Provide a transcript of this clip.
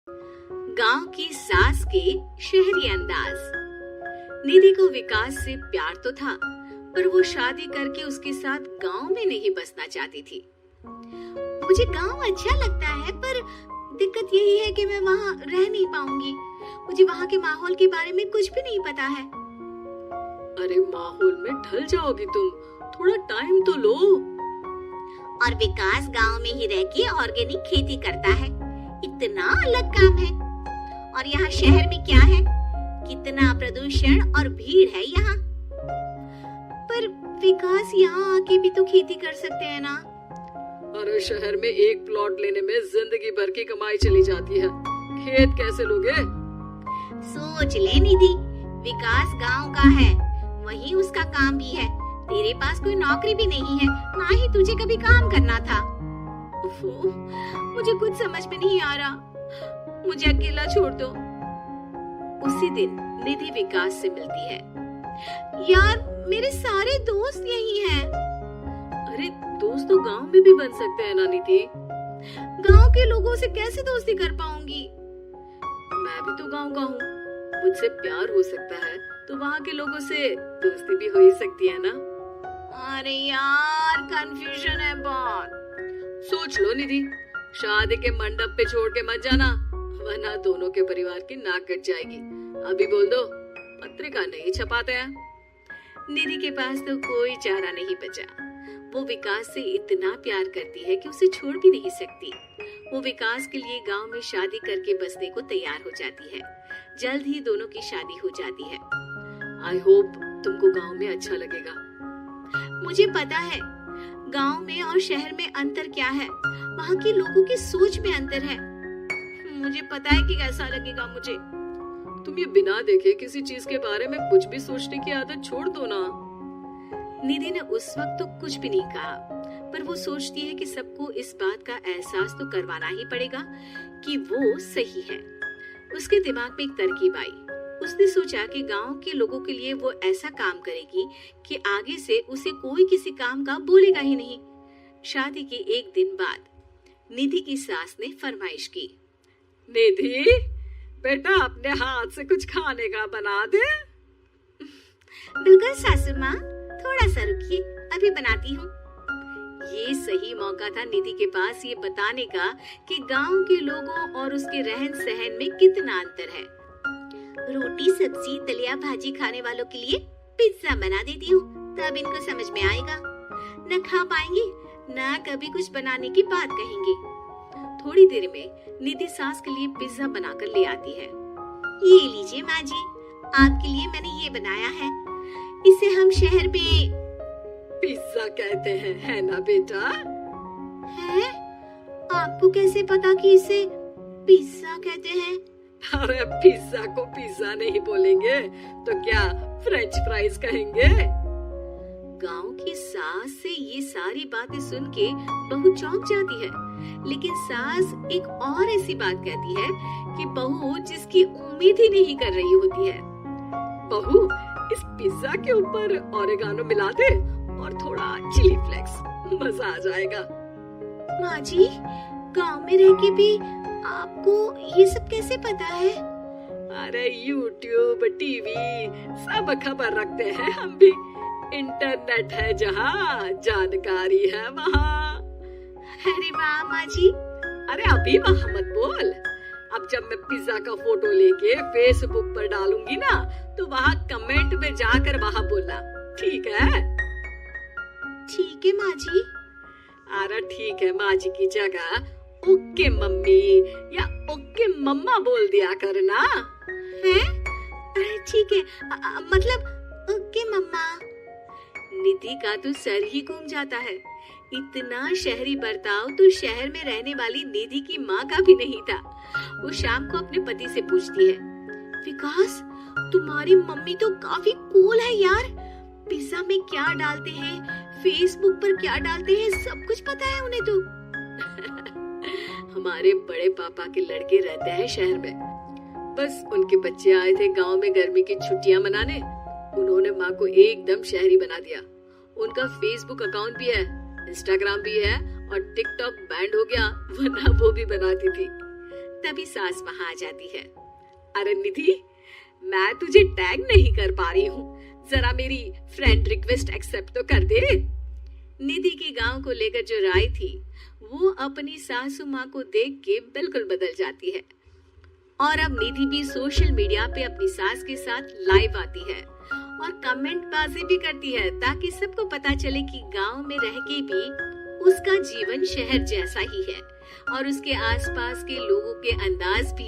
गांव की सास के शहरी अंदाज। निधि को विकास से प्यार तो था, पर वो शादी करके उसके साथ गांव में नहीं बसना चाहती थी। मुझे गांव अच्छा लगता है, पर दिक्कत यही है कि मैं वहाँ रह नहीं पाऊंगी। मुझे वहाँ के माहौल के बारे में कुछ भी नहीं पता है। अरे माहौल में ढल जाओगी तुम, थोड़ा टाइम तो लो। और विकास गांव में ही रह के ऑर्गेनिक खेती करता है, इतना अलग काम है। और यहाँ शहर में क्या है, कितना प्रदूषण और भीड़ है यहाँ। पर विकास यहाँ आके भी तो खेती कर सकते हैं ना। अरे शहर में एक प्लॉट लेने में जिंदगी भर की कमाई चली जाती है, खेत कैसे लोगे? सोच ले निधि, विकास गांव का है, वही उसका काम भी है। तेरे पास कोई नौकरी भी नहीं है, ना ही तुझे कभी काम करना था। मुझे कुछ समझ में नहीं आ रहा, मुझे अकेला छोड़ दो। उसी दिन निधि विकास से मिलती है। यार मेरे सारे दोस्त यही हैं। अरे दोस्त तो गांव में भी बन सकते हैं ना निधि। गांव के लोगों से कैसे दोस्ती कर पाऊंगी? मैं भी तो गांव का हूँ, मुझसे प्यार हो सकता है तो वहाँ के लोगों से दोस्ती भी हो ही सकती है ना। अरे यार कंफ्यूजन है बहुत। सोच लो निधि, शादी के मंडप पे छोड़ के मत जाना, वरना दोनों के परिवार की नाक कट जाएगी। अभी बोल दो, पत्रिका नहीं छपाते हैं। निधि के पास तो कोई चारा नहीं बचा। वो विकास से इतना प्यार करती है कि उसे छोड़ भी नहीं सकती। वो विकास के लिए गांव में शादी करके बसने को तैयार हो जाती है। जल्द ही दोनों की शादी हो जाती है। आई होप तुमको गांव में अच्छा लगेगा। मुझे पता है गांव में और शहर में अंतर क्या है, वहाँ के लोगों की सोच में अंतर है। मुझे पता है कि कैसा लगेगा मुझे। तुम ये बिना देखे किसी चीज के बारे में कुछ भी सोचने की आदत छोड़ दो ना। निधि ने उस वक्त तो कुछ भी नहीं कहा, पर वो सोचती है कि सबको इस बात का एहसास तो करवाना ही पड़ेगा कि वो सही है। उसके दिमाग में एक तरकीब आई। उसने सोचा कि गांव के लोगों के लिए वो ऐसा काम करेगी कि आगे से उसे कोई किसी काम का बोलेगा ही नहीं। शादी के एक दिन बाद निधि की सास ने फरमाइश की, निधि बेटा अपने हाथ से कुछ खाने का बना दे। बिल्कुल सासू माँ, थोड़ा सा रुकिए, अभी बनाती हूँ। ये सही मौका था निधि के पास ये बताने का कि गांव के लोगों और उसके रहन सहन में कितना अंतर है। रोटी सब्जी दलिया भाजी खाने वालों के लिए पिज्जा बना देती हूँ, तब इनको समझ में आएगा। न खा पाएंगे, न कभी कुछ बनाने की बात कहेंगे। थोड़ी देर में निधि सास के लिए पिज्जा बनाकर ले आती है। ये लीजिए माँ जी, आपके लिए मैंने ये बनाया है। इसे हम शहर में पिज्जा कहते हैं, है ना बेटा? है? आपको कैसे पता कि इसे पिज्जा कहते हैं? अरे पिज्जा को पिज्जा नहीं बोलेंगे तो क्या फ्रेंच फ्राइज कहेंगे? गांव की सास से ये सारी बातें सुन के बहू चौंक जाती है, लेकिन सास एक और ऐसी बात कहती है कि बहू जिसकी उम्मीद ही नहीं कर रही होती है। बहू इस पिज्जा के ऊपर ओरेगानो मिला दे और थोड़ा चिली फ्लेक्स, मजा आ जाएगा। माँ जी, गांव में रह के भी आपको ये सब कैसे पता है? अरे यूट्यूब टीवी सब खबर रखते हैं हम भी। इंटरनेट है जहाँ, जानकारी है वहाँ। अरे वाह माँ जी। अरे अभी वहाँ मत बोल, अब जब मैं पिज्जा का फोटो लेके फेसबुक पर डालूंगी ना, तो वहाँ कमेंट में जाकर वहाँ बोलना, ठीक है? ठीक है माँ जी। अरे ठीक है माँ जी की जगह ओके मम्मी या ओके मम्मा बोल दिया करना। है? अरे ठीक है, मतलब ओके मम्मा। निधि का तो सर ही घूम जाता है। इतना शहरी बर्ताव तो शहर में रहने वाली निधि की माँ का भी नहीं था। वो शाम को अपने पति से पूछती है, विकास तुम्हारी मम्मी तो काफी कूल है यार। पिज्जा में क्या डालते हैं, फेसबुक पर क्या डालते हैं, सब कुछ पता है उन्हें तो। हमारे बड़े पापा के लड़के रहते हैं शहर में, बस उनके बच्चे आए थे गांव में गर्मी की छुट्टियां मनाने। उन्होंने माँ को एकदम शहरी बना दिया। उनका फेसबुक अकाउंट भी है, इंस्टाग्राम भी है और टिकटॉक बैंड हो गया, वरना वो भी बनाती थी। तभी सास वहां आ जाती है। अरे निधि, मैं तुझे टैग नहीं कर पा रही हूँ, जरा मेरी फ्रेंड रिक्वेस्ट एक्सेप्ट तो कर दे। निधि की गांव को लेकर जो राय थी वो अपनी सासू माँ को देख के बिल्कुल बदल जाती है और अब निधि भी सोशल मीडिया पे अपनी सास के साथ लाइव आती है और कमेंट बाजी भी करती है ताकि सबको पता चले कि गांव में रह के भी उसका जीवन शहर जैसा ही है और उसके आसपास के लोगों के अंदाज भी